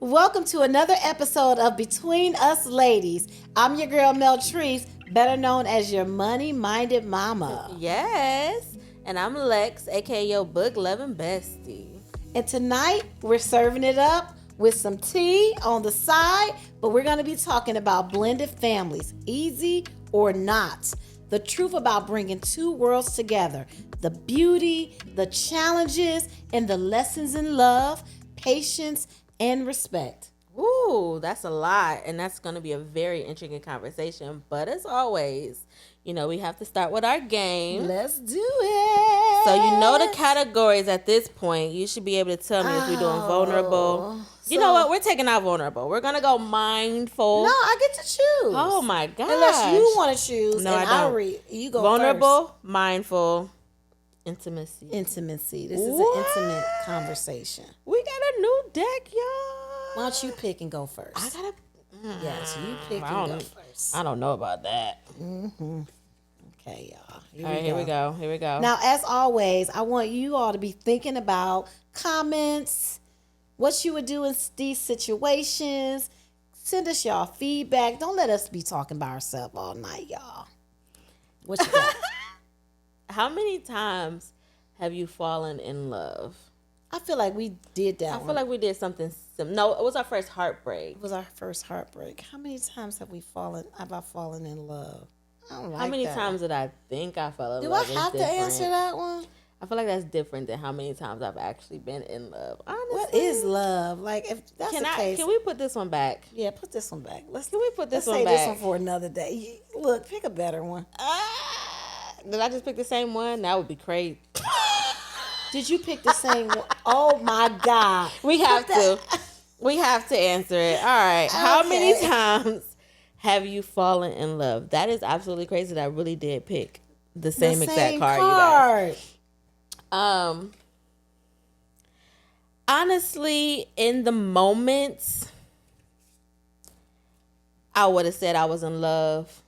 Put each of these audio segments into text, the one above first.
Welcome to another episode of Between Us Ladies. I'm your girl Meltrice, better known as your money-minded mama. Yes, and I'm Lex, aka your book loving bestie. And tonight we're serving it up with some tea on the side, but we're going to be talking about blended families, easy or not. The truth about bringing two worlds together, the beauty, the challenges, and the lessons in love, patience, and respect. Ooh, that's a lot, and that's going to be a very intriguing conversation. But as always, we have to start with our game. Let's do it. So you know the categories at this point. You should be able to tell me if we're doing vulnerable. You know what? We're taking out vulnerable. We're going to go mindful. No, I get to choose. Oh, my gosh. Unless you want to choose. No, and I don't. You go vulnerable, first. mindful, intimacy. Intimacy. This is an intimate conversation. We got a new deck, y'all. Why don't you pick and go first? I gotta. Yes, you pick and go first. I don't know about that. Mm-hmm. Okay, y'all. Here we go. Now, as always, I want you all to be thinking about comments, what you would do in these situations. Send us y'all feedback. Don't let us be talking by ourselves all night, y'all. What you got? How many times have you fallen in love? I feel like we did that. I feel like we did something. No, it was our first heartbreak. It was our first heartbreak. How many times have I fallen in love? I don't like How many that. times did I think I fell in Do love? I have to answer that one? I feel like that's different than how many times I've actually been in love. Honestly. What is love? Like, if that's the case. Can we put this one back? Yeah, put this one back. Can we put this one say back? This one for another day. Look, pick a better one. Did I just pick the same one? That would be crazy. Did you pick the same one? Oh my God. We have to. We have to answer it. All right. Okay. How many times have you fallen in love? That is absolutely crazy that I really did pick the same exact card. You guys. Honestly, in the moment, I would have said I was in love.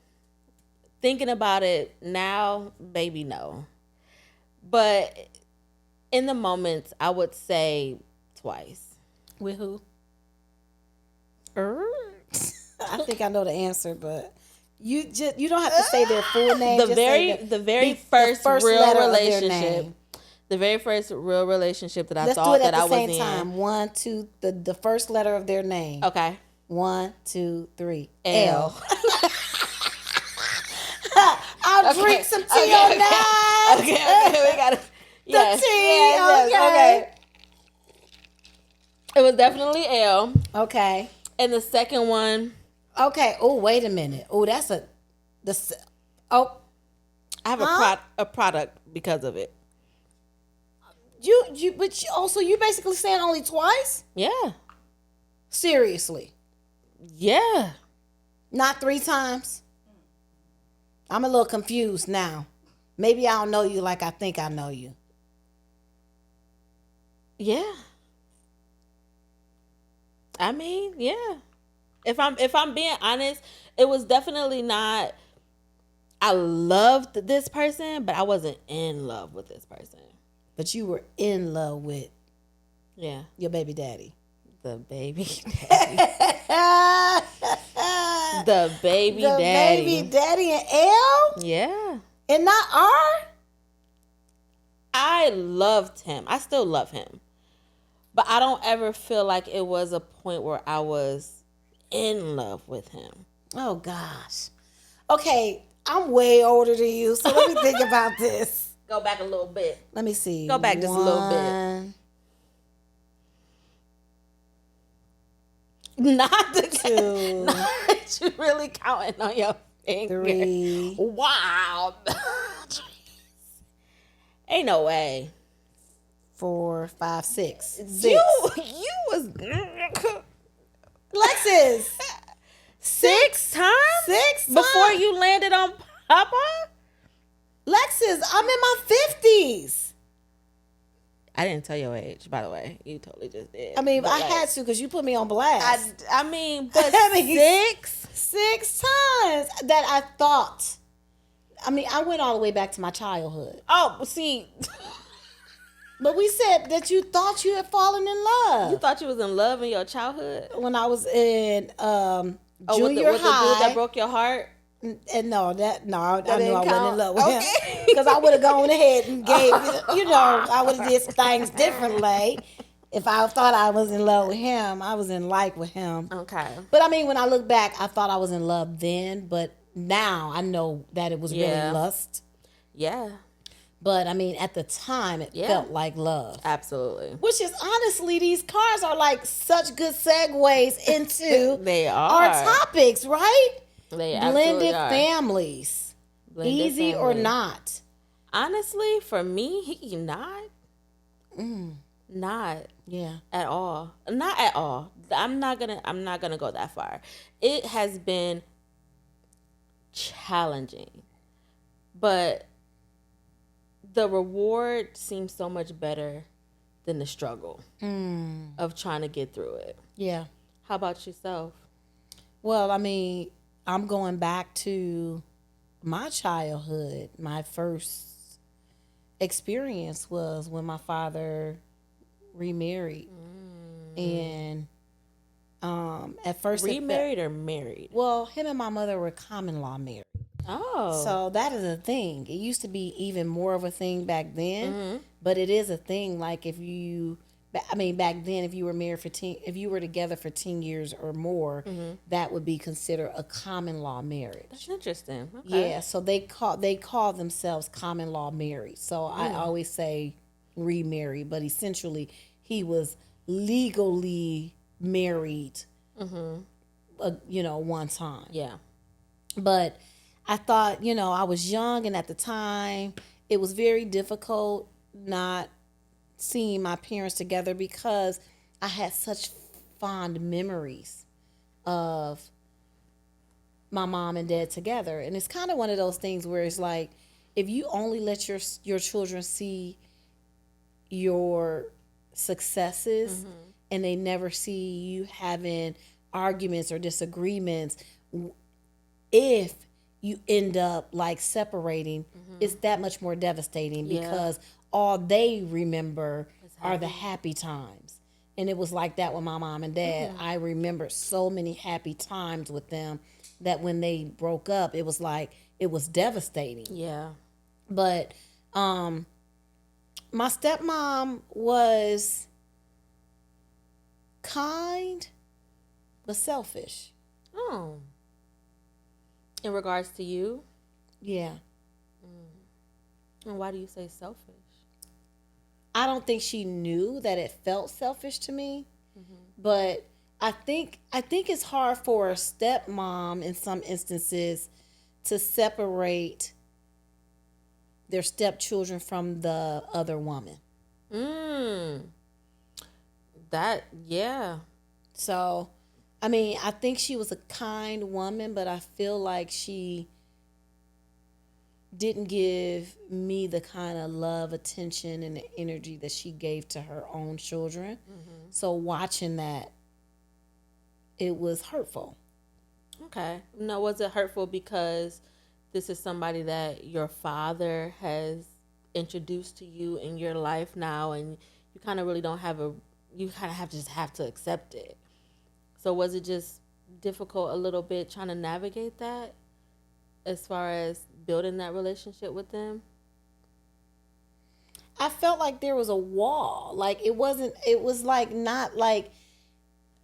Thinking about it now, baby, no. But in the moment, I would say twice. With who? I think I know the answer, but you don't have to say their full name. The very first real relationship. The very first real relationship that I thought that I was in. Let's do it at the same time. 1, 2, the first letter of their name. Okay. 1, 2, 3. L. I'll drink some tea on that. Okay, we got it. The tea. Okay. It was definitely L. Okay. And the second one. Okay. Oh, wait a minute. Oh, that's I have a product because of it. You basically saying only twice? Yeah. Seriously? Yeah. Not 3 times? I'm a little confused now. Maybe I don't know you like I think I know you. Yeah. I mean, yeah. If I'm being honest, it was definitely not. I loved this person, but I wasn't in love with this person. But you were in love with, your baby daddy. The baby daddy. The baby daddy and L? Yeah. And not R? I loved him. I still love him. But I don't ever feel like it was a point where I was in love with him. Oh, gosh. Okay, I'm way older than you, so let me think about this. Go back a little bit. Let me see. Go back just a little bit. Not the 2. Not you really counting on your finger. 3. Wow. Ain't no way. 4, 5, 6. You was Lexus. 6 times? 6 times? Before you landed on Papa? Lexus, I'm in my 50s. I didn't tell your age, by the way. You totally just did. I mean, I had to because you put me on blast. I mean, but 6 times that I thought. I mean, I went all the way back to my childhood. Oh, see. But we said that you thought you had fallen in love. You thought you was in love in your childhood? When I was in junior with high. The dude that broke your heart? And I knew I wasn't in love with him. Okay. Because I would have gone ahead and gave, I would have did things differently. If I thought I was in love with him, I was in like with him. Okay. But I mean, when I look back, I thought I was in love then, but now I know that it was really lust. Yeah. But I mean, at the time, it felt like love. Absolutely. Which is honestly, these cars are like such good segues into they are our topics, right? They Blended are. families. Blended Easy family. or not? Honestly, for me, not. Not. Yeah. At all. Not at all. I'm not gonna go that far. It has been challenging, but the reward seems so much better than the struggle of trying to get through it. Yeah. How about yourself? Well, I mean, I'm going back to my childhood. My first experience was when my father remarried. And at first... Remarried or married? Well, him and my mother were common law married. Oh. So that is a thing. It used to be even more of a thing back then, but it is a thing. Like back then, if you were married if you were together for 10 years or more, that would be considered a common law marriage. That's interesting. Okay. Yeah. So they call themselves common law married. So I always say remarried, but essentially he was legally married, one time. Yeah. But I thought, I was young, and at the time, it was very difficult not seeing my parents together because I had such fond memories of my mom and dad together. And it's kind of one of those things where it's like, if you only let your children see your successes and they never see you having arguments or disagreements, if you end up like separating, it's that much more devastating because all they remember are the happy times. And it was like that with my mom and dad. I remember so many happy times with them that when they broke up, it was devastating. Yeah. But my stepmom was kind but selfish. Oh. In regards to you? Yeah. And why do you say selfish? I don't think she knew that it felt selfish to me, but I think it's hard for a stepmom in some instances to separate their stepchildren from the other woman. Yeah. So, I mean, I think she was a kind woman, but I feel like she didn't give me the kind of love, attention, and the energy that she gave to her own children. So watching that, it was hurtful. Okay. Now, was it hurtful because this is somebody that your father has introduced to you in your life now, and you kind of really don't have you kind of have to accept it? So was it just difficult a little bit trying to navigate that as far as building that relationship with them? I felt like there was a wall. Like it was like not like,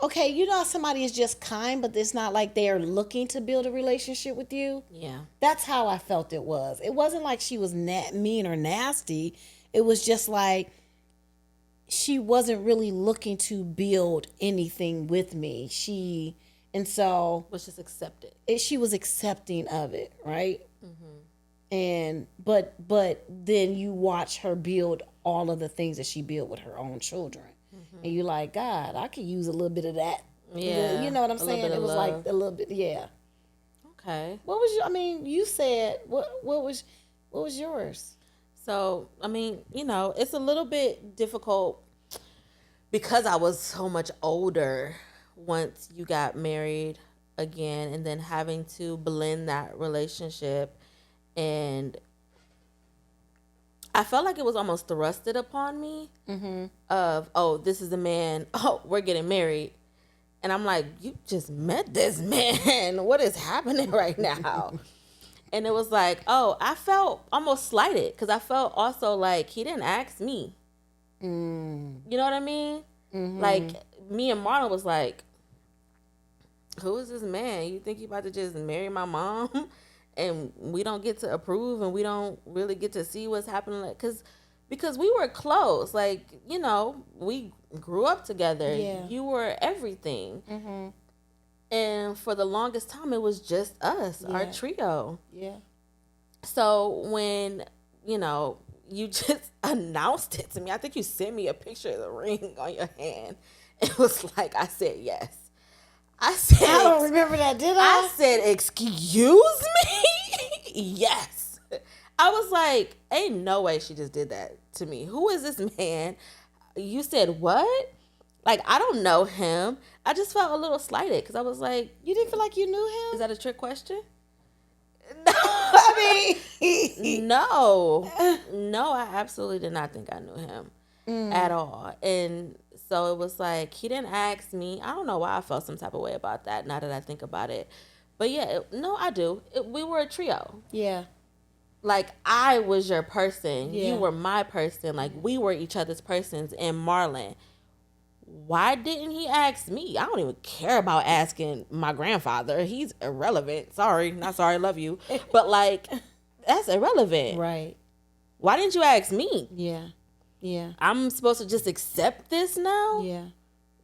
okay, how somebody is just kind, but it's not like they're looking to build a relationship with you. Yeah. That's how I felt it was. It wasn't like she was mean or nasty. It was just like she wasn't really looking to build anything with me. And so Was just accepted. she was accepting of it, right? And but then you watch her build all of the things that she built with her own children, and you're like, God, I could use a little bit of that. Yeah, you know what I'm saying? It was love. like a little bit, yeah. Okay. What was you said what was yours? So, I mean, it's a little bit difficult because I was so much older once you got married again, and then having to blend that relationship. And I felt like it was almost thrusted upon me of, oh, this is the man. Oh, we're getting married. And I'm like, you just met this man. What is happening right now? And it was like, oh, I felt almost slighted because I felt also like he didn't ask me. You know what I mean? Like, me and Marlon was like, who is this man? You think you about to just marry my mom? And we don't get to approve and we don't really get to see what's happening. Like, because we were close. Like, you know, we grew up together. Yeah. You were everything. And for the longest time, it was just us, our trio. Yeah. So when, you know, you just announced it to me, I think you sent me a picture of the ring on your hand. It was like, I said yes. I don't remember that, did I? I said, excuse me? Yes. I was like, ain't no way she just did that to me. Who is this man? You said what? Like, I don't know him. I just felt a little slighted because I was like, you didn't feel like you knew him? Is that a trick question? No. I mean, no, I absolutely did not think I knew him at all. And so it was like, he didn't ask me. I don't know why I felt some type of way about that now that I think about it. But yeah, no, I do. We were a trio. Yeah. Like, I was your person. Yeah. You were my person. Like, we were each other's persons. And Marlon, why didn't he ask me? I don't even care about asking my grandfather. He's irrelevant. Sorry. Not sorry. Love you. But, like, that's irrelevant. Right. Why didn't you ask me? Yeah. Yeah. I'm supposed to just accept this now? Yeah.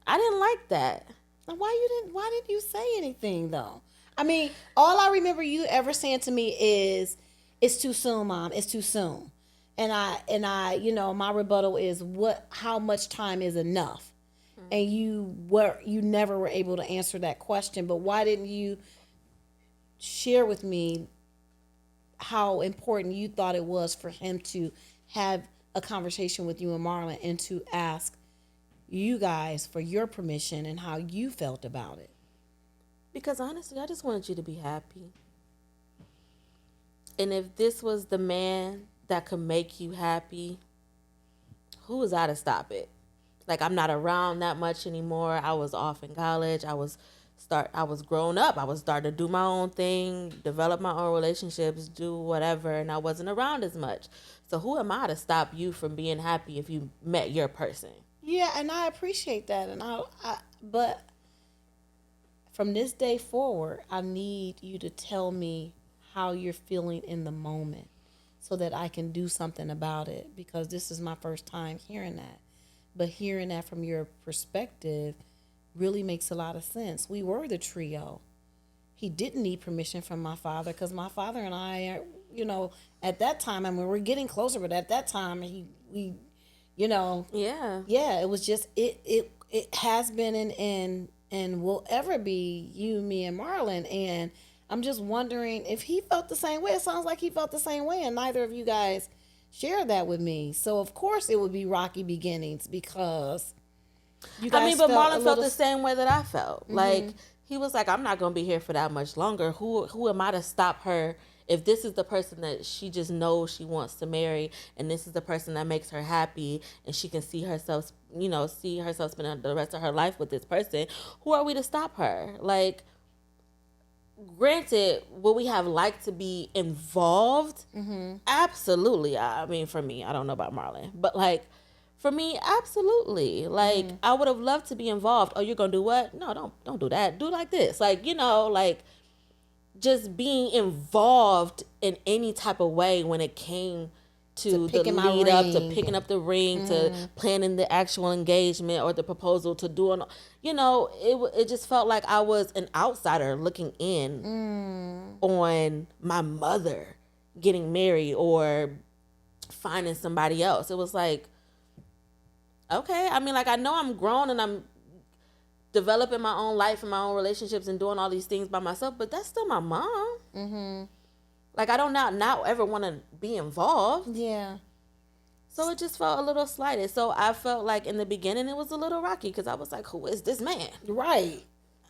I didn't like that. Why didn't you say anything, though? I mean, all I remember you ever saying to me is, it's too soon, Mom. It's too soon. And I, you know, my rebuttal is how much time is enough? And you never were able to answer that question. But why didn't you share with me how important you thought it was for him to have a conversation with you and Marlon and to ask you guys for your permission and how you felt about it? Because honestly, I just wanted you to be happy. And if this was the man that could make you happy, who was I to stop it? Like, I'm not around that much anymore. I was off in college. I was grown up. I was starting to do my own thing, develop my own relationships, do whatever, and I wasn't around as much. So who am I to stop you from being happy if you met your person? Yeah, and I appreciate that. And but from this day forward, I need you to tell me how you're feeling in the moment so that I can do something about it, because this is my first time hearing that. But hearing that from your perspective really makes a lot of sense. We were the trio. He didn't need permission from my father because my father and I, you know, at that time, I mean, we're getting closer, but at that time, we, you know. Yeah. Yeah, it was just, it has been and will ever be you, me, and Marlon. And I'm just wondering if he felt the same way. It sounds like he felt the same way, and neither of you guys shared that with me. So of course it would be rocky beginnings because you guys. But Marlon felt the same way that I felt. Mm-hmm. Like, he was like, I'm not gonna be here for that much longer. Who am I to stop her if this is the person that she just knows she wants to marry, and this is the person that makes her happy, and she can see herself spending the rest of her life with this person? Who are we to stop her? Like, granted, would we have liked to be involved? Mm-hmm. Absolutely. I mean, for me, I don't know about Marlon, but like, for me, absolutely. Like, I would have loved to be involved. Oh, you're gonna do what? No, don't do that. Do like this. Like, you know, like, just being involved in any type of way when it came to the lead up, to picking up the ring, to planning the actual engagement or the proposal, to doing, you know, it just felt like I was an outsider looking in on my mother getting married or finding somebody else. It was like, okay, I mean, like, I know I'm grown and I'm developing my own life and my own relationships and doing all these things by myself, but that's still my mom. Mm-hmm. Like, I don't now ever want to be involved. Yeah. So it just felt a little slighted. So I felt like in the beginning it was a little rocky because I was like, who is this man? Right.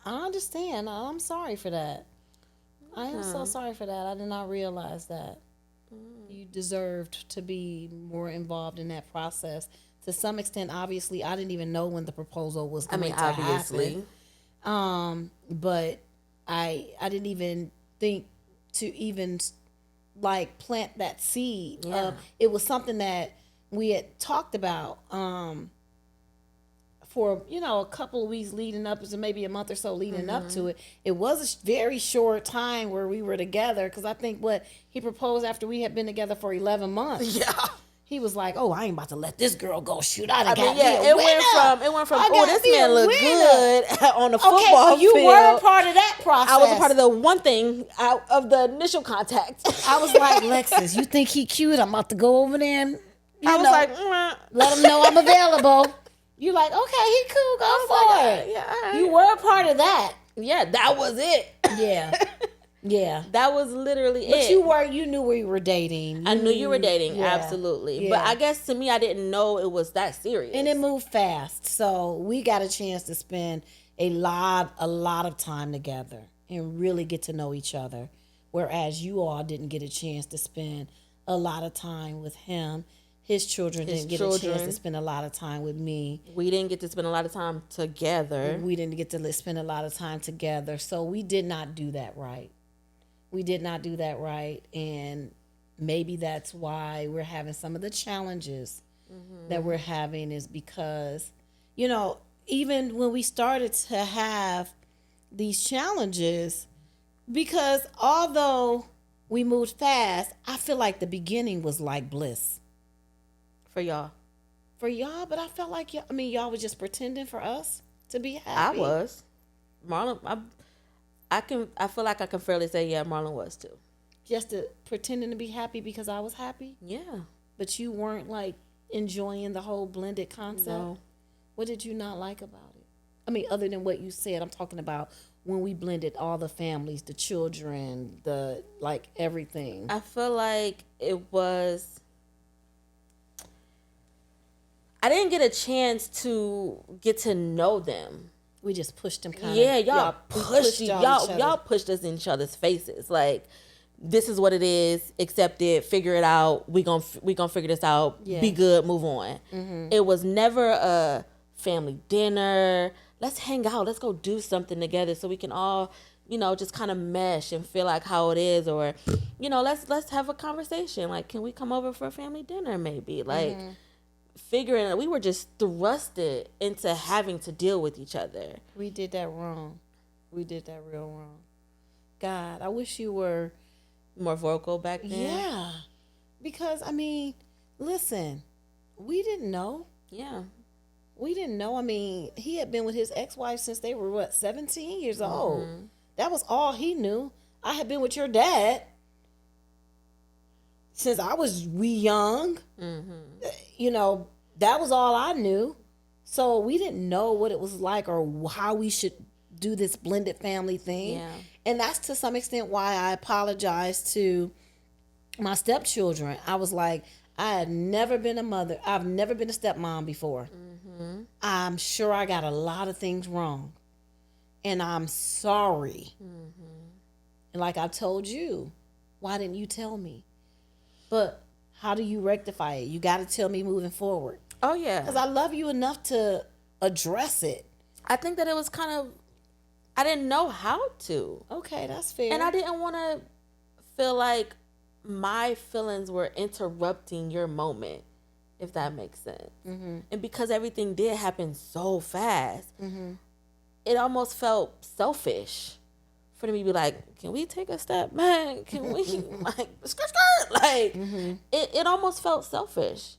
I understand. I'm sorry for that. I am so sorry for that. I did not realize that. You deserved to be more involved in that process. To some extent, obviously, I didn't even know when the proposal was going to happen. But I didn't even think to even like plant that seed. It was something that we had talked about for a couple of weeks leading up, so maybe a month or so leading up to it. It was a very short time where we were together, because I think he proposed after we had been together for 11 months. Yeah. He was like, "Oh, I ain't about to let this girl go. Shoot, it went from oh, this man look good on the football field. You were a part of that process. I was a part of the one thing out of the initial contact. I was like, Lexus, you think he cute? I'm about to go over there and let him know I'm available. You like, okay, he cool, go for it. Yeah, all right. You were a part of that. Yeah, that was it. Yeah. Yeah, that was literally it. But you knew we were dating. I knew you were dating, absolutely. Yeah. But I guess to me, I didn't know it was that serious. And it moved fast, so we got a chance to spend a lot of time together and really get to know each other. Whereas you all didn't get a chance to spend a lot of time with him. His children didn't get a chance to spend a lot of time with me. We didn't get to spend a lot of time together. We didn't get to spend a lot of time together, so we did not do that right. We did not do that right, and maybe that's why we're having some of the challenges that we're having, is because, even when we started to have these challenges, because although we moved fast, I feel like the beginning was like bliss. For y'all. But I felt like y'all was just pretending for us to be happy. I was. Marlon, I feel like I can fairly say, yeah, Marlon was too. Just pretending to be happy because I was happy? Yeah. But you weren't like enjoying the whole blended concept? No. What did you not like about it? Other than what you said, I'm talking about when we blended all the families, the children, everything. I feel like it was... I didn't get a chance to get to know them. We just pushed them kind of. Yeah, y'all pushed us in each other's faces. Like, this is what it is. Accept it. Figure it out. We gonna figure this out. Yeah. Be good. Move on. Mm-hmm. It was never a family dinner. Let's hang out. Let's go do something together so we can all, just kind of mesh and feel like how it is. Or, let's have a conversation. Like, can we come over for a family dinner? Maybe figuring it, we were just thrusted into having to deal with each other. We did that wrong. We did that real wrong. God, I wish you were more vocal back then. Yeah. Because, listen, we didn't know. Yeah. We didn't know. He had been with his ex-wife since they were, 17 years old. That was all he knew. I had been with your dad since I was young. That was all I knew. So we didn't know what it was like or how we should do this blended family thing. Yeah. And that's to some extent why I apologized to my stepchildren. I was like, I had never been a mother. I've never been a stepmom before. I'm sure I got a lot of things wrong. And I'm sorry. And like I told you, why didn't you tell me? But how do you rectify it? You got to tell me moving forward. Oh, yeah. Because I love you enough to address it. I think that it was I didn't know how to. Okay, that's fair. And I didn't want to feel like my feelings were interrupting your moment, if that makes sense. And because everything did happen so fast, it almost felt selfish for me to be like, can we take a step back? Can we skirt? It almost felt selfish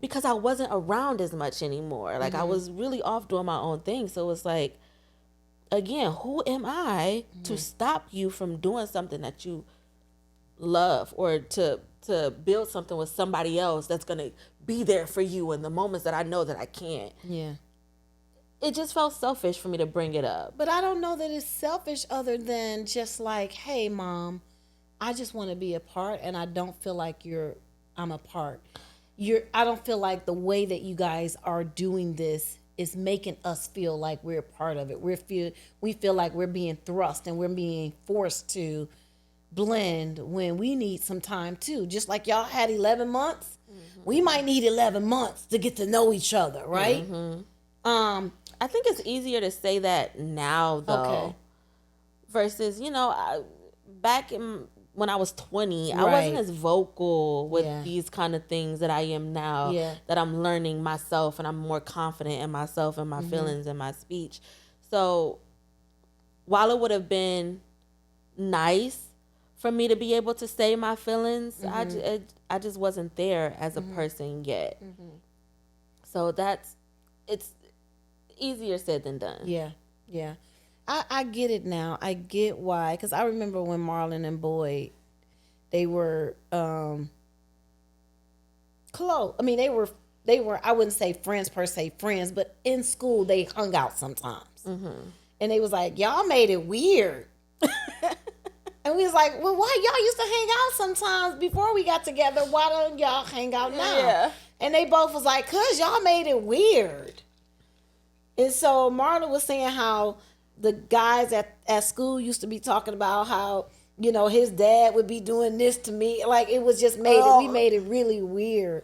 because I wasn't around as much anymore. Like I was really off doing my own thing. So it's like, again, who am I to stop you from doing something that you love, or to build something with somebody else that's going to be there for you in the moments that I know that I can't. Yeah. It just felt selfish for me to bring it up. But I don't know that it's selfish other than just like, hey, Mom, I just want to be a part, and I don't feel like I'm a part. I don't feel like the way that you guys are doing this is making us feel like we're a part of it. We feel like we're being thrust and we're being forced to blend when we need some time too. Just like y'all had 11 months, we might need 11 months to get to know each other, right? I think it's easier to say that now, though, Okay. versus, back when I was 20, I Right. wasn't as vocal with Yeah. these kind of things that I am now, Yeah. that I'm learning myself and I'm more confident in myself and my feelings and my speech. So while it would have been nice for me to be able to say my feelings, I just wasn't there as a person yet. So it's easier said than done. Yeah, yeah. I get it now. I get why. Because I remember when Marlon and Boyd, they were close. I mean, they were. I wouldn't say friends per se, friends, but in school they hung out sometimes. And they was like, y'all made it weird. And we was like, well, why y'all used to hang out sometimes before we got together? Why don't y'all hang out now? Yeah. And they both was like, cause y'all made it weird. And so Marlon was saying how the guys at school used to be talking about how, his dad would be doing this to me. Like it was just we made it really weird.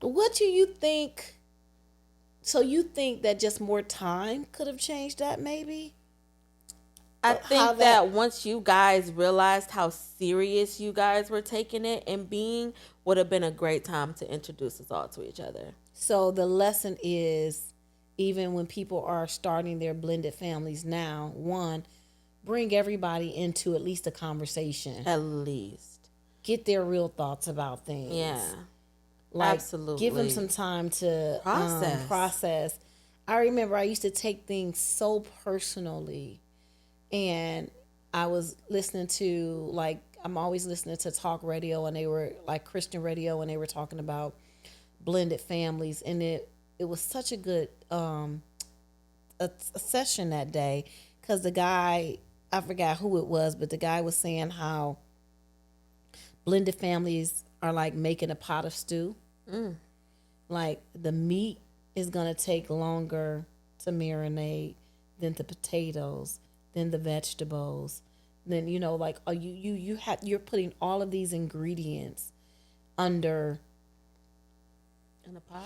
What do you think? So you think that just more time could have changed that maybe? I think that once you guys realized how serious you guys were taking it and being, would have been a great time to introduce us all to each other. So the lesson is, even when people are starting their blended families now, one, bring everybody into at least a conversation. At least. Get their real thoughts about things. Yeah. Like, absolutely. Give them some time to process. I remember I used to take things so personally. And I was listening to, I'm always listening to talk radio, and they were like Christian radio, and they were talking about blended families. And it was such a good a session that day, because the guy, I forgot who it was, but the guy was saying how blended families are like making a pot of stew. Like the meat is going to take longer to marinate than the potatoes, than the vegetables. Then, you're putting all of these ingredients under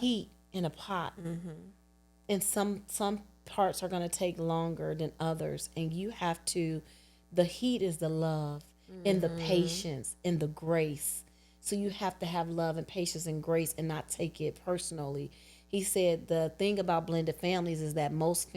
heat in a pot. And some parts are going to take longer than others. And you have to, the heat is the love and the patience and the grace. So you have to have love and patience and grace and not take it personally. He said the thing about blended families is that most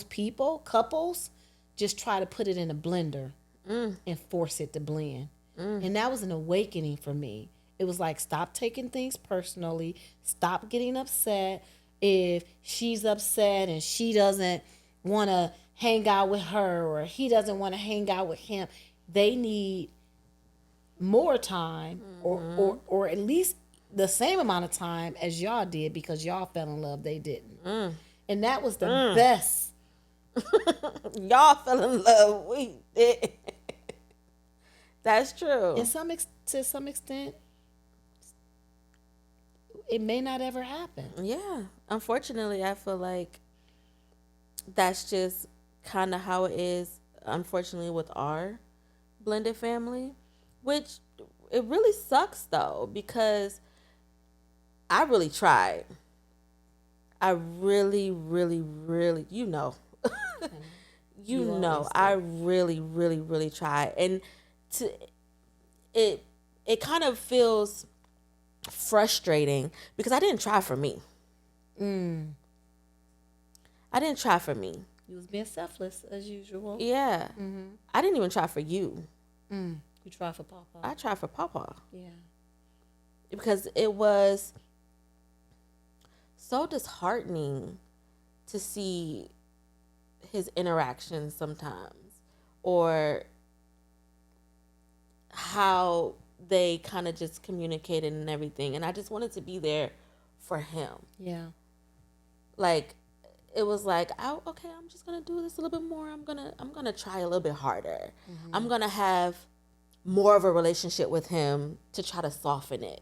people, couples, just try to put it in a blender and force it to blend. And that was an awakening for me. It was like, stop taking things personally. Stop getting upset if she's upset and she doesn't want to hang out with her, or he doesn't want to hang out with him. They need more time, or at least the same amount of time as y'all did, because y'all fell in love, they didn't. And that was the best. Y'all fell in love, we did. That's true. To some extent, it may not ever happen. Yeah. Unfortunately, I feel like that's just kind of how it is, unfortunately, with our blended family, which it really sucks, though, because I really tried. I really, really, really, I really, really, really tried. And it kind of feels frustrating because I didn't try for me. I didn't try for me. You was being selfless as usual. Yeah. I didn't even try for you. You tried for Papa. I tried for Papa. Yeah. Because it was so disheartening to see his interactions sometimes, or how they kind of just communicated and everything. And I just wanted to be there for him. Yeah. Like, it was like, okay, I'm just gonna do this a little bit more. I'm gonna try a little bit harder. I'm gonna have more of a relationship with him to try to soften it.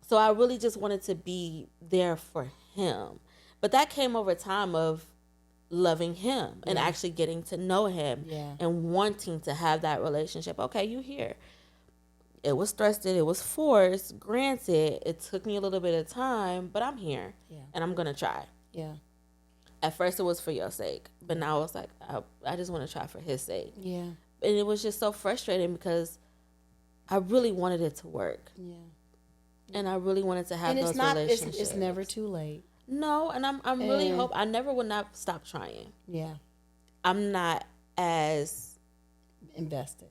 So I really just wanted to be there for him. But that came over time of loving him and actually getting to know him and wanting to have that relationship. Okay, you here. It was thrusted, it was forced. Granted, it took me a little bit of time, but I'm here and I'm gonna try. Yeah. At first it was for your sake, but now it's like I just want to try for his sake. Yeah. And it was just so frustrating because I really wanted it to work. Yeah. And I really wanted to have those relationships. It's never too late. No, and I'm really hope I never would not stop trying. Yeah. I'm not as invested.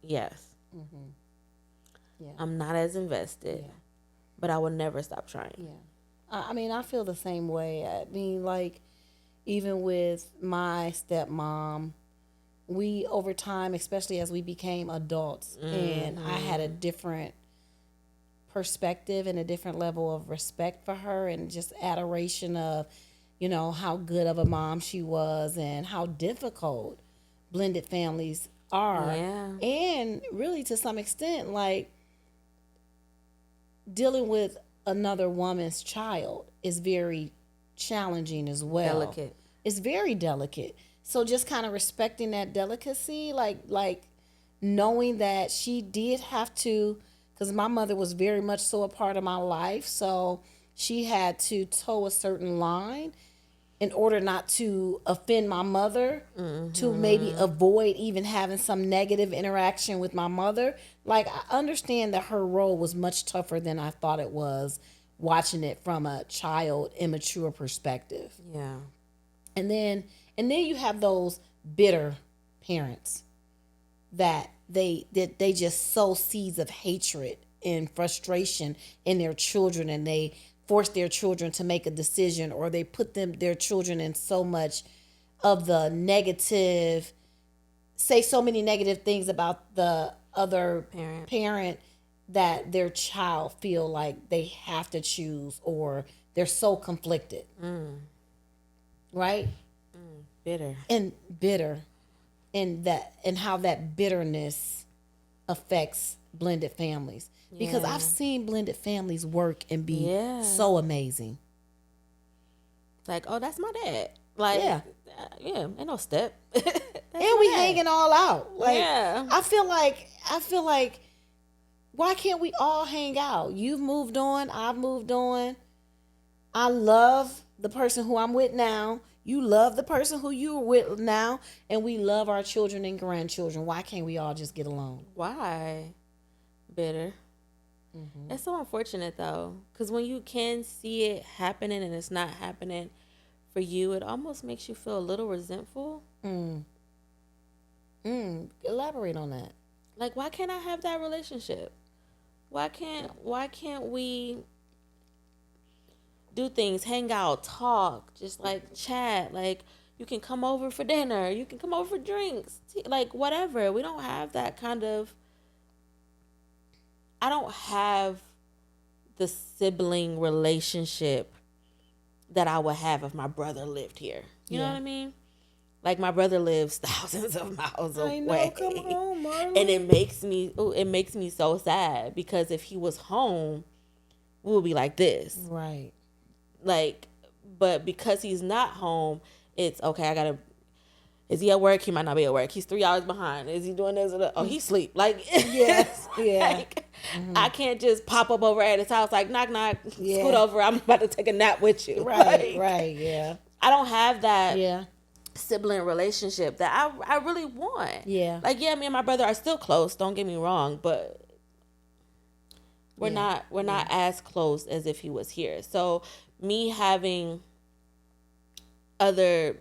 Yes. Mm-hmm. Yeah. I'm not as invested, but I will never stop trying. Yeah. I mean, I feel the same way. I mean, like, even with my stepmom, we, over time, especially as we became adults, and I had a different perspective and a different level of respect for her and just adoration of, you know, how good of a mom she was and how difficult blended families are. Yeah. And really, to some extent, like, dealing with another woman's child is very challenging as well. Delicate. It's very delicate. So just kind of respecting that delicacy, like knowing that she did have to, because my mother was very much so a part of my life, so she had to toe a certain line in order not to offend my mother, to maybe avoid even having some negative interaction with my mother. Like, I understand that her role was much tougher than I thought it was, watching it from a child, immature perspective. Yeah. And then you have those bitter parents that they just sow seeds of hatred and frustration in their children, and they force their children to make a decision, or they put their children in so much of the negative, say so many negative things about the other parent that their child feel like they have to choose, or they're so conflicted. Right? Bitter. And how that bitterness affects blended families. Because I've seen blended families work and be so amazing. Like, oh, that's my dad. Like, ain't no step. And we hanging all out. Like, I feel like, why can't we all hang out? You've moved on. I've moved on. I love the person who I'm with now. You love the person who you're with now. And we love our children and grandchildren. Why can't we all just get along? Why? Bitter. Mm-hmm. It's so unfortunate, though. Because when you can see it happening and it's not happening for you, it almost makes you feel a little resentful. Elaborate on that. Like, why can't I have that relationship? Why can't we do things, hang out, talk, just like chat? Like, you can come over for dinner, you can come over for drinks, like whatever. We don't have that kind of, I don't have the sibling relationship that I would have if my brother lived here. You know what I mean? Like, my brother lives thousands of miles away. I know, come home, Marlon. And it makes me so sad, because if he was home, we would be like this. Right. Like, but because he's not home, it's okay, is he at work? He might not be at work. He's 3 hours behind. Is he doing this? Oh, he sleep. Like, yes, like, I can't just pop up over at his house, like, knock, knock, scoot over. I'm about to take a nap with you. Right, right, yeah. I don't have that sibling relationship that I really want. Yeah. Like, me and my brother are still close, don't get me wrong, but we're not as close as if he was here. So me having other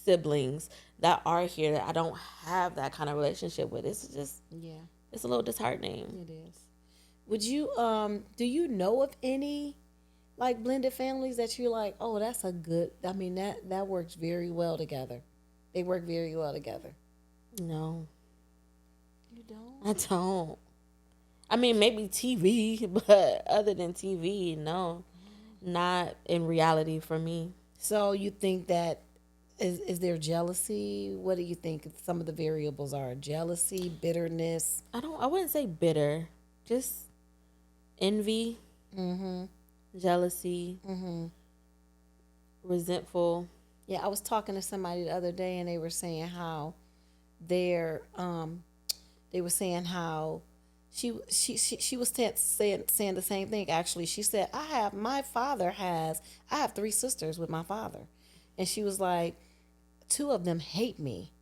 siblings that are here that I don't have that kind of relationship with, it's just it's a little disheartening. It is. Would you do you know of any like blended families that you're like, oh, that's a good, I mean, that works very well together? They work very well together. No. You don't? I don't. I mean, maybe TV, but other than TV, no. Not in reality for me. So you think that is there jealousy? What do you think some of the variables are? Jealousy, bitterness? I wouldn't say bitter. Just envy, jealousy, resentful. Yeah, I was talking to somebody the other day, and they were saying how they're they were saying how she was saying the same thing. Actually, she said, I have three sisters with my father, and she was like, two of them hate me.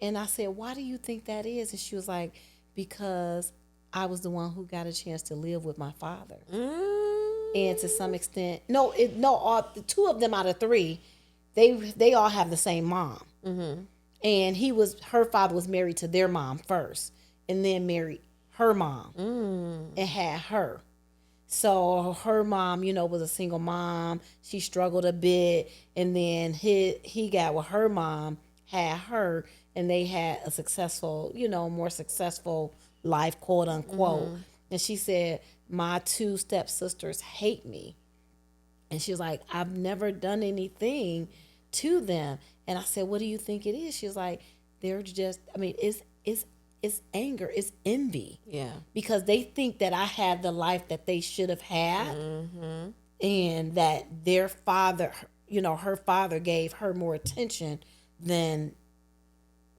And I said, why do you think that is? And she was like, because I was the one who got a chance to live with my father. And to some extent, all the two of them out of three, they all have the same mom. And her father was married to their mom first, and then married her mom and had her. So her mom, was a single mom. She struggled a bit, and then he got with her mom, had her, and they had a successful, more successful life, quote unquote. And she said, my two stepsisters hate me. And she was like, I've never done anything to them. And I said, what do you think it is? She was like, they're just, it's anger, it's envy. Yeah. Because they think that I had the life that they should have had. And that their father, her father gave her more attention than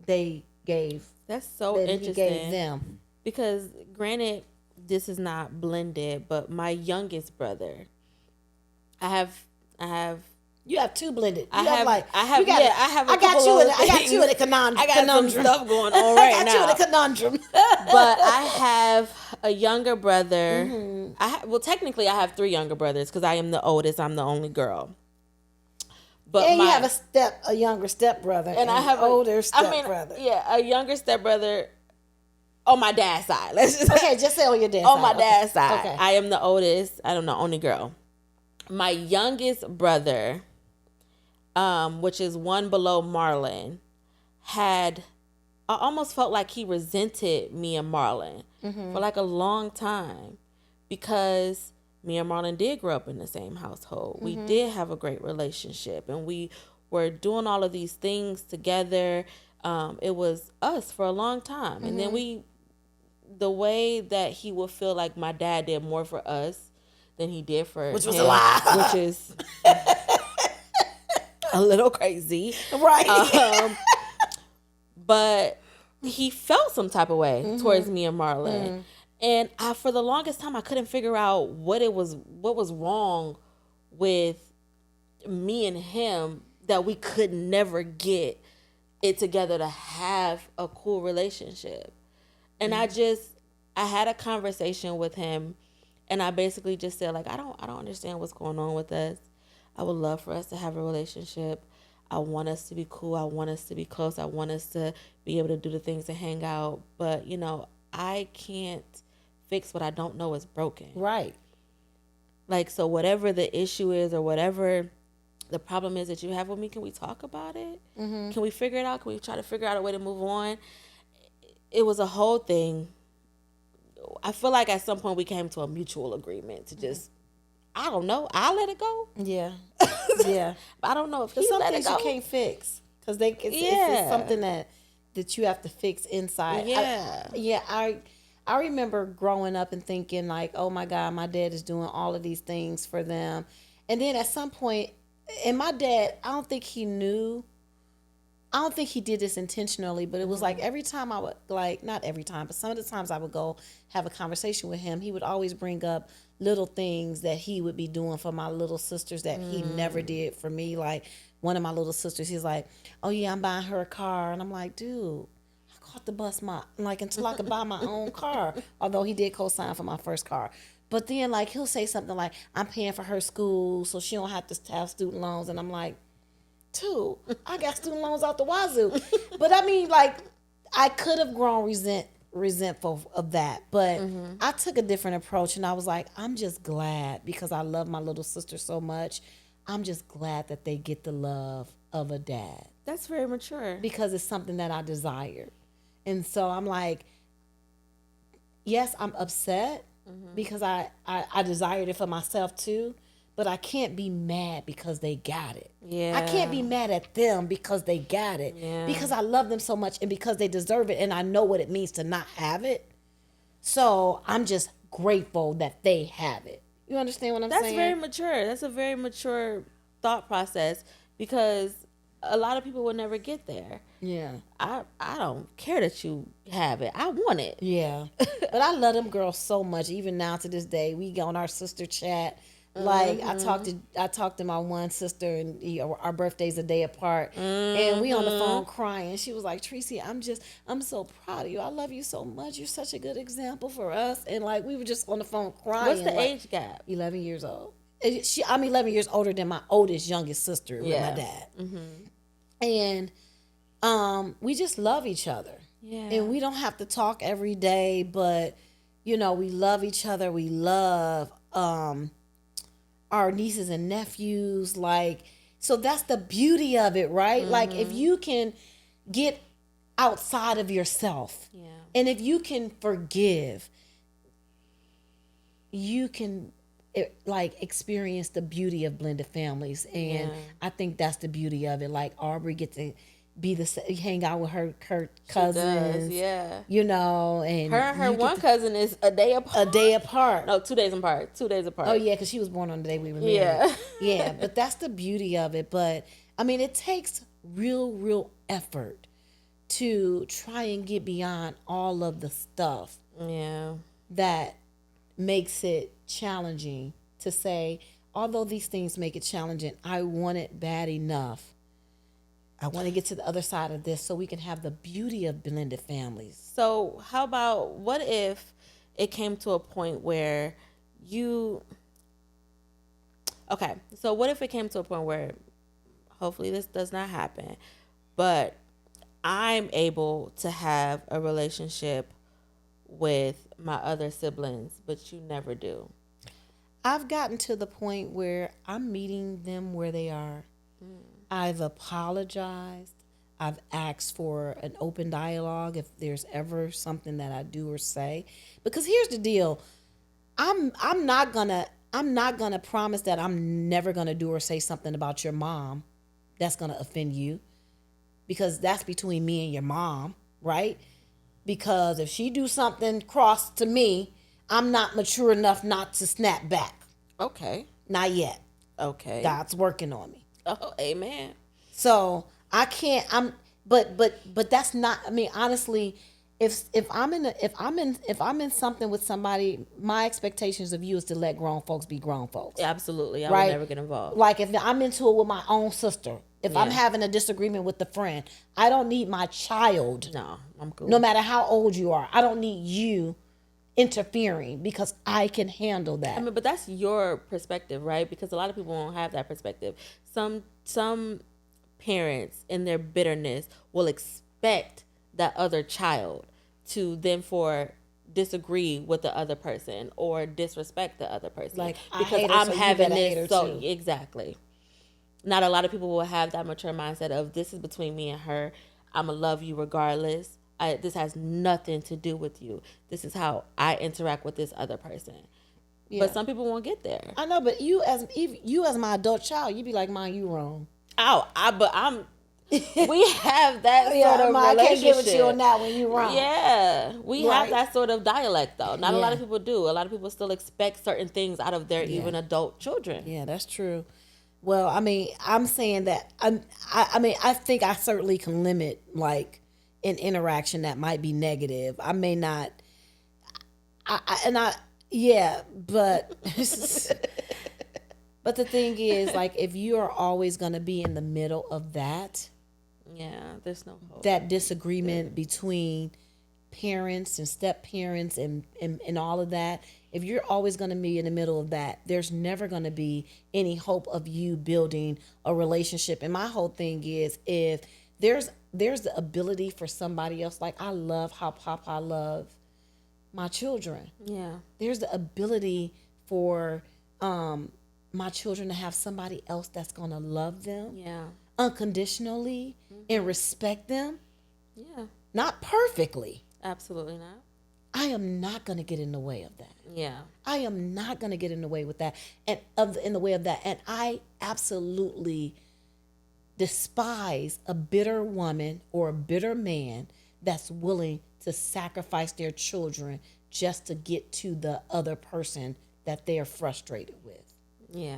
they gave. That's so interesting. He gave them. Because granted, this is not blended, but my youngest brother, I have. You have two blended. I got you in a conundrum. I got some stuff going on right now. I got you in a conundrum. But I have a younger brother. Technically, I have three younger brothers because I am the oldest. I'm the only girl. But you have a younger stepbrother, and I have an older stepbrother. A younger stepbrother on my dad's side. Just say on your dad's side. On my dad's side. Okay. I am the oldest. I'm the only girl. My youngest brother, which is one below Marlon, I almost felt like he resented me and Marlon for like a long time, because me and Marlon did grow up in the same household. We did have a great relationship, and we were doing all of these things together. It was us for a long time. And then the way that he would feel like my dad did more for us than he did for which him, was a lie. Which is a little crazy. Right. But he felt some type of way towards me and Marlon. And for the longest time, I couldn't figure out what was wrong with me and him, that we could never get it together to have a cool relationship. And I had a conversation with him, and I basically just said, like, I don't understand what's going on with us. I would love for us to have a relationship. I want us to be cool. I want us to be close. I want us to be able to do the things to hang out. But, I can't fix what I don't know is broken. Right. Like, so whatever the issue is, or whatever the problem is that you have with me, can we talk about it? Can we figure it out? Can we try to figure out a way to move on? It was a whole thing. I feel like at some point we came to a mutual agreement to just, I don't know, I'll let it go. Yeah. Yeah. But I don't know if he let it go. Some things you can't fix, because it's something that you have to fix inside. Yeah. I remember growing up and thinking, like, oh my God, my dad is doing all of these things for them. And then at some point, and my dad, I don't think he did this intentionally, but it was like every time I would, like, not every time, but some of the times I would go have a conversation with him, he would always bring up little things that he would be doing for my little sisters that he never did for me. Like, one of my little sisters, he's like, oh yeah, I'm buying her a car. And I'm like, dude, I got to bust until I could buy my own car. Although he did co-sign for my first car. But then, like, he'll say something like, I'm paying for her school so she don't have to have student loans. And I'm like, dude, I got student loans out the wazoo. But I mean, like, I could have grown resentful of that. But I took a different approach, and I was like, I'm just glad, because I love my little sister so much. I'm just glad that they get the love of a dad. That's very mature. Because it's something that I desired. And so I'm like, yes, I'm upset because I desired it for myself too, but I can't be mad because they got it. Yeah. I can't be mad at them because they got it. Yeah. Because I love them so much, and because they deserve it, and I know what it means to not have it. So I'm just grateful that they have it. You understand what I'm saying? That's very mature. That's a very mature thought process, because a lot of people will never get there. Yeah. I don't care that you have it. I want it. Yeah. But I love them girls so much. Even now to this day, we go on our sister chat. Like I talked to my one sister, and our birthdays a day apart, and we on the phone crying. She was like, "Tracy, I'm so proud of you. I love you so much. You're such a good example for us." And like we were just on the phone crying. What's the age gap? 11 years old. I'm 11 years older than my youngest sister with my dad. And we just love each other. Yeah. And we don't have to talk every day, but we love each other. We love our nieces and nephews. Like, so that's the beauty of it, right? Like if you can get outside of yourself, and if you can forgive, you can experience the beauty of blended families. And I think that's the beauty of it. Like Aubrey gets to hang out with her cousins, and her one cousin is a day apart. No, 2 days apart. 2 days apart. Oh yeah, because she was born on the day we were married. Yeah, but that's the beauty of it. But I mean, it takes real effort to try and get beyond all of the stuff that makes it challenging to say, although these things make it challenging, I want it bad enough. I want to get to the other side of this so we can have the beauty of blended families. So how about, what if it came to a point where what if it came to a point where, hopefully this does not happen, but I'm able to have a relationship with my other siblings, but you never do? I've gotten to the point where I'm meeting them where they are. I've apologized. I've asked for an open dialogue if there's ever something that I do or say. Because here's the deal. I'm not gonna promise that I'm never gonna do or say something about your mom that's gonna offend you. Because that's between me and your mom, right? Because if she do something cross to me, I'm not mature enough not to snap back. Okay. Not yet. Okay. God's working on me. Oh, amen. So I can't. But that's not. I mean, honestly, if I'm in something with somebody, my expectations of you is to let grown folks be grown folks. Absolutely, I would never get involved. Like if I'm into it with my own sister, if I'm having a disagreement with a friend, I don't need my child. No, I'm cool. No matter how old you are, I don't need you interfering because I can handle that. I mean, but that's your perspective, right? Because a lot of people won't have that perspective. Some parents in their bitterness will expect that other child to then disagree with the other person or disrespect the other person. Like, because I'm having this. So exactly. Not a lot of people will have that mature mindset of, this is between me and her. I'm going to love you regardless. This has nothing to do with you. This is how I interact with this other person. Yeah. But some people won't get there. I know, but you as my adult child, you be like, "Mom, you wrong." We have that sort of relationship. I can't get with you on that when you wrong. Yeah, we have that sort of dialect though. Not a lot of people do. A lot of people still expect certain things out of their even adult children. Yeah, that's true. Well, I mean, I'm saying that I think I certainly can limit like an interaction that might be negative. I may not. But but the thing is, like, if you are always going to be in the middle of that, there's no hope. That disagreement between parents and step parents and all of that, if you're always going to be in the middle of that, there's never going to be any hope of you building a relationship. And my whole thing is, if there's the ability for somebody else, like I love how Papa loves my children. Yeah. There's the ability for my children to have somebody else that's going to love them. Yeah. Unconditionally and respect them. Yeah. Not perfectly. Absolutely not. I am not going to get in the way of that. Yeah. I am not going to get in the way with that in the way of that. And I absolutely despise a bitter woman or a bitter man that's willing to sacrifice their children just to get to the other person that they're frustrated with. Yeah.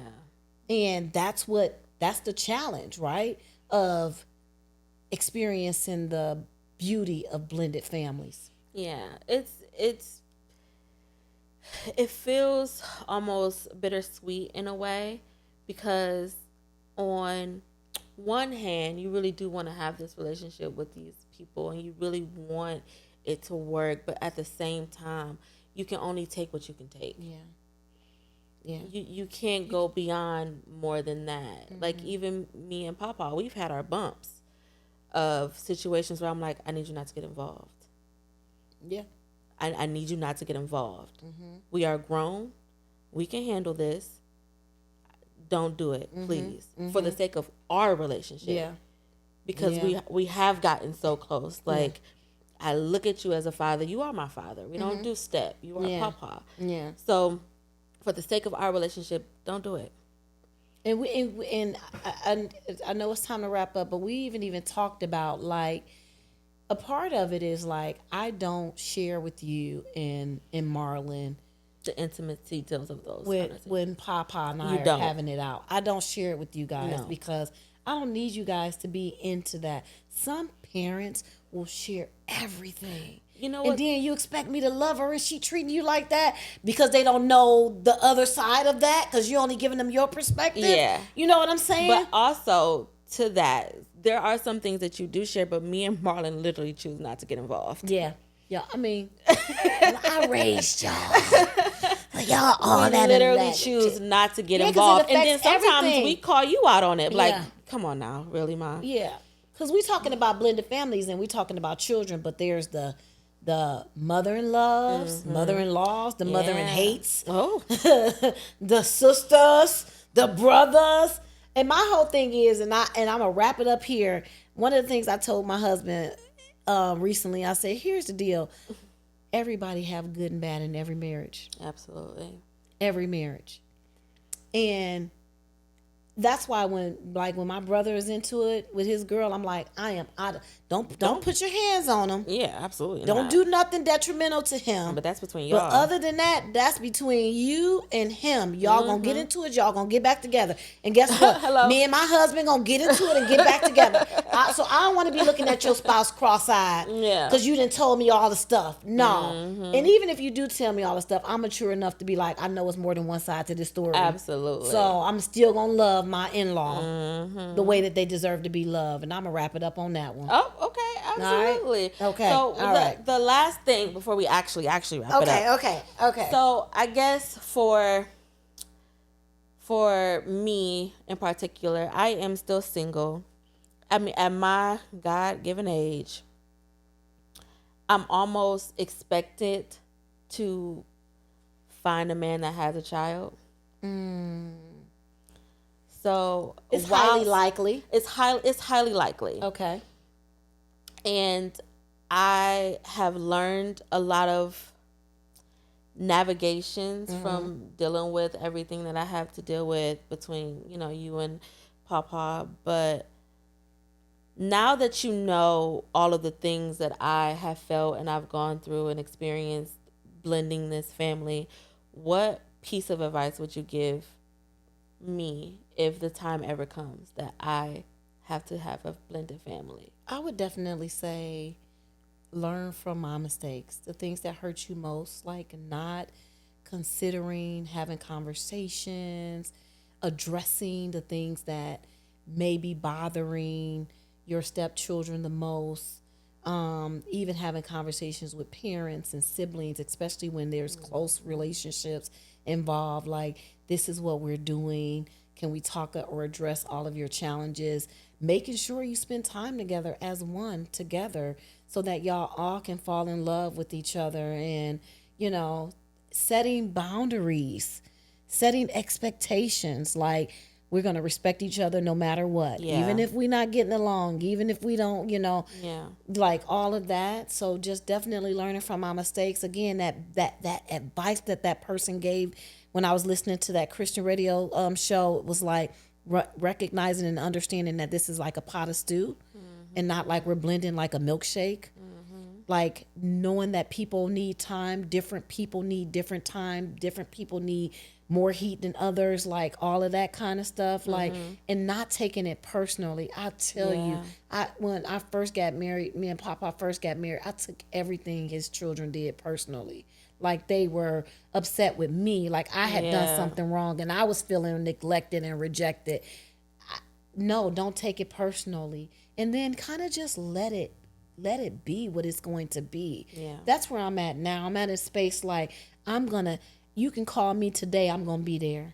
And that's the challenge, right? of experiencing the beauty of blended families. Yeah, it feels almost bittersweet in a way, because on one hand, you really do want to have this relationship with these people and you really want it to work, but at the same time, you can only take what you can take. Yeah. You can't go beyond more than that. Mm-hmm. Like, even me and Papa, we've had our bumps of situations where I'm like, I need you not to get involved. Yeah. I need you not to get involved. Mm-hmm. We are grown. We can handle this. Don't do it, please. Mm-hmm. For the sake of our relationship. Yeah. Because we have gotten so close. Like, I look at you as a father. You are my father. We don't do step. You are Papa. Yeah. So, for the sake of our relationship, don't do it. And I know it's time to wrap up, but we even talked about, like, a part of it is, like, I don't share with you and Marlon the intimate details of those when Papa and I are having it out. I don't share it with you guys because I don't need you guys to be into that. Some parents will share everything. You know what? And then you expect me to love her and she treating you like that because they don't know the other side of that, because you're only giving them your perspective. Yeah. You know what I'm saying? But also, to that, there are some things that you do share, but me and Marlon literally choose not to get involved. Yeah. Yeah, I mean, I raised y'all. Y'all all we that literally choose not to get involved. And then sometimes we call you out on it. Like, come on now. Really, Mom? Yeah. Because we're talking about blended families and we're talking about children, but there's the mother-in-laws, mother-in-laws, the mother-in-hates, the sisters, the brothers. And my whole thing is, and I'm going to wrap it up here. One of the things I told my husband recently, I said, here's the deal. Everybody have good and bad in every marriage. Absolutely. Every marriage. And that's why when my brother is into it with his girl, I'm like, I am out of, don't put your hands on him. Yeah, absolutely. Don't do nothing detrimental to him. But that's between y'all. But other than that, that's between you and him. Y'all gonna get into it. Y'all gonna get back together. And guess what? Me and my husband gonna get into it and get back together. So I don't want to be looking at your spouse cross-eyed. Yeah. Because you didn't told me all the stuff. No. And even if you do tell me all the stuff, I'm mature enough to be like, I know it's more than one side to this story. Absolutely. So I'm still gonna love my in-law the way that they deserve to be loved. And I'm gonna wrap it up on that one. Oh, okay, absolutely. Right? Okay. So the last thing before we actually wrap it up. Okay. So I guess for me in particular, I am still single. I mean, at my God-given age, I'm almost expected to find a man that has a child. So it's highly likely. It's highly likely. Okay. And I have learned a lot of navigations from dealing with everything that I have to deal with between, you and Papa. But now that you know all of the things that I have felt and I've gone through and experienced blending this family, what piece of advice would you give me if the time ever comes that I have to have a blended family? I would definitely say learn from my mistakes, the things that hurt you most, like not considering having conversations, addressing the things that may be bothering your stepchildren the most, even having conversations with parents and siblings, especially when there's close relationships involved, like, this is what we're doing. Can we talk or address all of your challenges? Making sure you spend time together as one together so that y'all all can fall in love with each other, and, setting boundaries, setting expectations, like, we're going to respect each other no matter what, even if we're not getting along, even if we don't, like all of that. So just definitely learning from my mistakes. Again, that advice that person gave when I was listening to that Christian radio show, it was like recognizing and understanding that this is like a pot of stew and not like we're blending like a milkshake. like knowing that people need time, different people need different time, different people need more heat than others, like all of that kind of stuff, like, and not taking it personally. I tell you, when I first got married, me and Papa first got married, I took everything his children did personally. Like they were upset with me, like I had done something wrong and I was feeling neglected and rejected. No, don't take it personally, and then kind of just let it be what it's going to be. That's where I'm at now. I'm at a space like you can call me today, I'm gonna be there.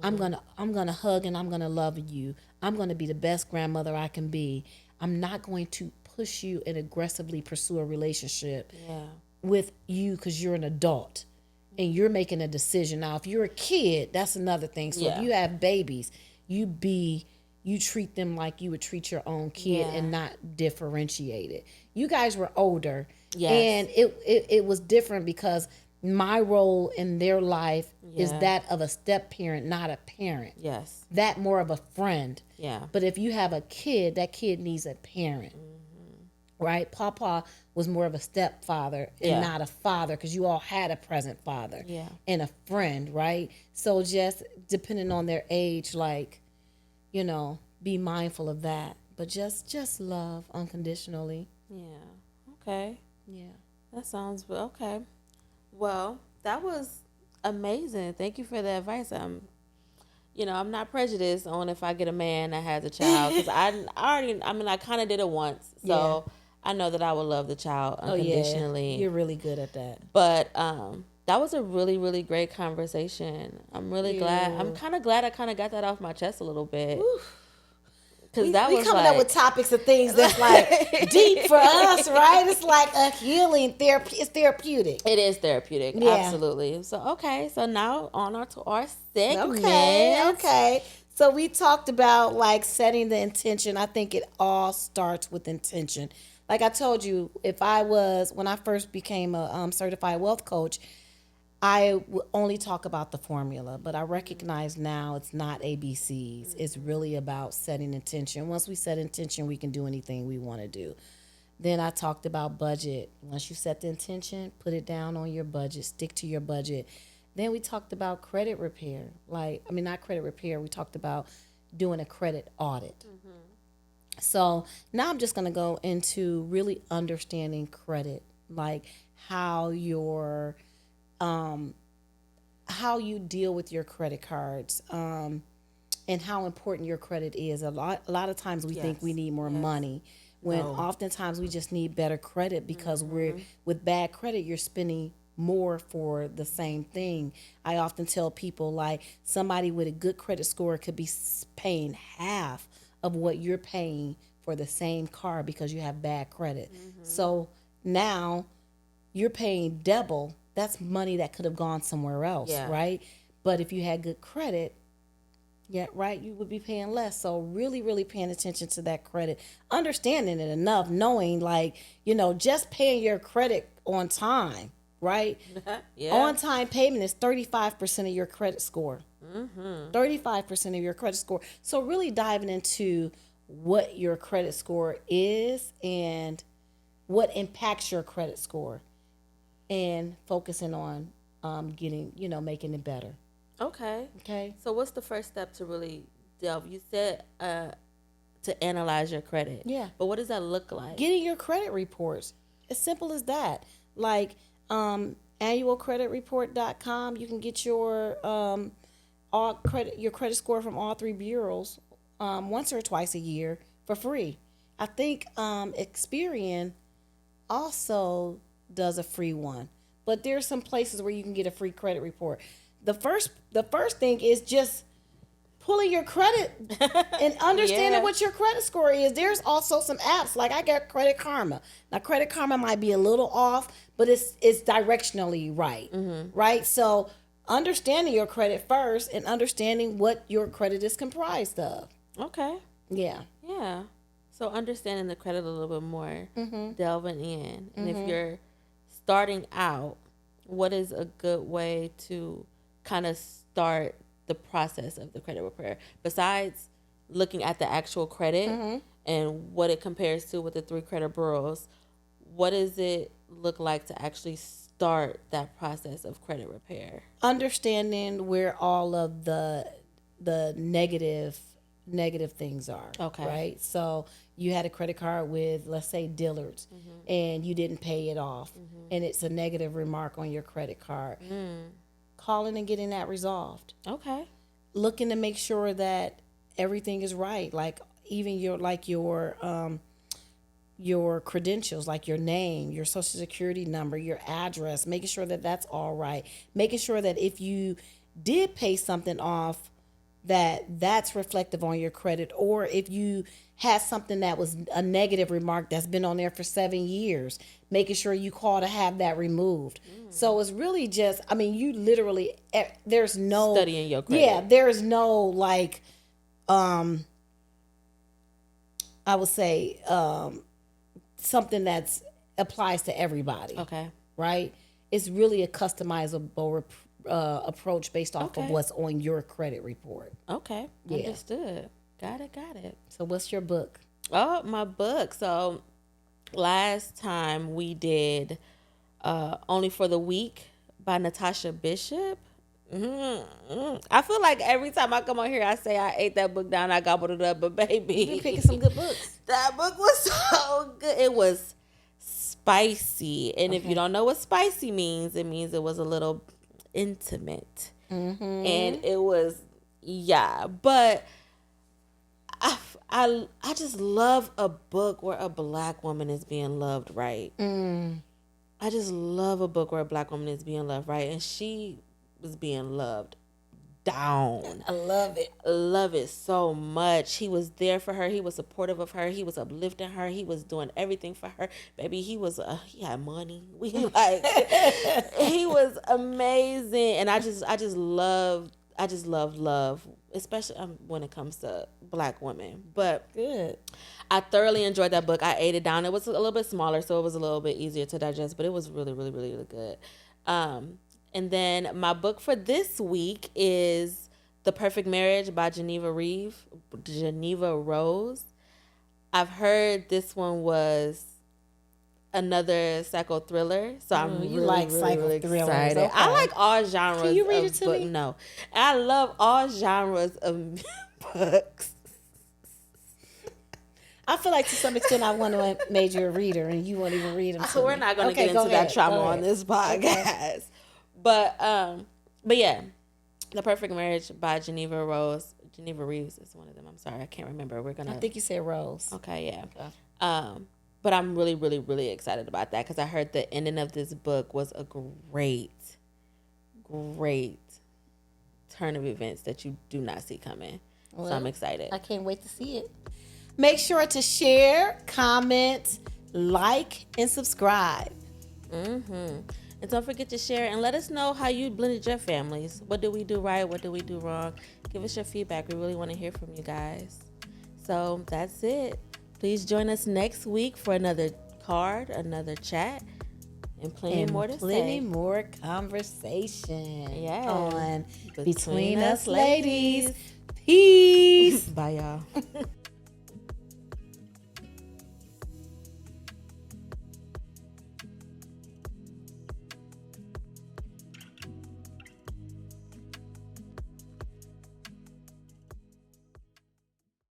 I'm gonna hug and I'm gonna love you. I'm gonna be the best grandmother I can be. I'm not going to push you and aggressively pursue a relationship with you because you're an adult and you're making a decision. Now if you're a kid, that's another thing. So if you have babies, you treat them like you would treat your own kid and not differentiate it. You guys were older, and it was different because my role in their life is that of a step parent, not a parent. Yes. That more of a friend. Yeah. But if you have a kid, that kid needs a parent. Right? Papa was more of a stepfather and not a father, because you all had a present father and a friend, right? So just depending on their age, like, you know, be mindful of that. But just love unconditionally. Yeah. Okay. Yeah. That sounds okay. Well, that was amazing. Thank you for the advice. I'm not prejudiced on if I get a man that has a child, because I kind of did it once, so I know that I would love the child unconditionally. You're really good at that. But that was a really, really great conversation. I'm really glad. I'm kind of glad I kind of got that off my chest a little bit. Because we coming up with topics of things that's like deep for us, right? It's like a healing therapy. It's therapeutic. It is therapeutic, absolutely. So so now on to our segment. Okay. So we talked about like setting the intention. I think it all starts with intention. Like I told you, when I first became a certified wealth coach, I would only talk about the formula, but I recognize now it's not ABCs. It's really about setting intention. Once we set intention, we can do anything we want to do. Then I talked about budget. Once you set the intention, put it down on your budget, stick to your budget. Then we talked about credit repair. Not credit repair. We talked about doing a credit audit. So now I'm just going to go into really understanding credit, like how you deal with your credit cards, and how important your credit is. A lot of times we think we need more money, when oftentimes we just need better credit, because with bad credit, you're spending more for the same thing. I often tell people, like, somebody with a good credit score could be paying half of what you're paying for the same car because you have bad credit. So now you're paying double. That's money that could have gone somewhere else, right? But if you had good credit, you would be paying less. So really, really paying attention to that credit, understanding it enough, knowing, like, just paying your credit on time, right? On time payment is 35% of your credit score. 35% of your credit score. So really diving into what your credit score is and what impacts your credit score, and focusing on making it better. Okay. So what's the first step to really delve? You said to analyze your credit. Yeah. But what does that look like? Getting your credit reports. As simple as that. Like annualcreditreport.com, you can get your credit score from all three bureaus once or twice a year for free. I think Experian also does a free one, but there's some places where you can get a free credit report. The first thing is just pulling your credit and understanding what your credit score is. There's also some apps, like I got Credit Karma. Now Credit Karma might be a little off, but it's directionally right. Right? So understanding your credit first and understanding what your credit is comprised of. Okay. Yeah. So understanding the credit a little bit more, delving in. And if you're starting out, what is a good way to kind of start the process of the credit repair, besides looking at the actual credit and what it compares to with the three credit bureaus? what does it look like to actually start that process of credit repair? Understanding where all of the negative things are. Okay. Right. So you had a credit card with, let's say, Dillard's, and you didn't pay it off, and it's a negative remark on your credit card. Calling and getting that resolved. Okay. Looking to make sure that everything is right, like even your credentials, like your name, your social security number, your address, making sure that that's all right. Making sure that if you did pay something off, that's reflective on your credit, or if you had something that was a negative remark that's been on there for 7 years, making sure you call to have that removed. So it's really just, I mean, you literally, there's no studying your credit. Yeah, there is no like, I would say, something that's applies to everybody. Okay. Right? It's really a customizable approach based off of what's on your credit report. Okay. Yeah. Understood. Got it. So what's your book? Oh, my book. So last time we did Only for the Week by Natasha Bishop. I feel like every time I come on here, I say I ate that book down, I gobbled it up, but baby, You've been picking some good books. That book was so good. It was spicy. And if you don't know what spicy means, it means it was a little intimate. And it was, but I just love a book where a black woman is being loved right. I just love a book where a black woman is being loved right, and she was being loved down. I love it. I love it so much. He was there for her. He was supportive of her. He was uplifting her. He was doing everything for her. Baby, he had money. He was amazing. And I just love, especially when it comes to black women. But good. I thoroughly enjoyed that book. I ate it down. It was a little bit smaller, so it was a little bit easier to digest, but it was really, really, really, really good. And then my book for this week is The Perfect Marriage by Geneva Rose. I've heard this one was another psycho thriller, so I'm really excited. Okay. I like all genres. Can you read it to me? No, I love all genres of books. I feel like to some extent I want to make you a reader, and you won't even read them. We're not going to get into that trauma on this podcast. Okay. But yeah, The Perfect Marriage by Geneva Reeves is one of them. I'm sorry, I can't remember. I think you said Rose. Okay, yeah. Okay. But I'm really, really, really excited about that because I heard the ending of this book was a great turn of events that you do not see coming. Well, so I'm excited. I can't wait to see it. Make sure to share, comment, like, and subscribe. And don't forget to share and let us know how you blended your families. What do we do right? What do we do wrong? Give us your feedback. We really want to hear from you guys. So that's it. Please join us next week for another card, another chat, and plenty more to say. Plenty more conversation. Yeah. On Between Us Ladies. Peace. Bye, y'all.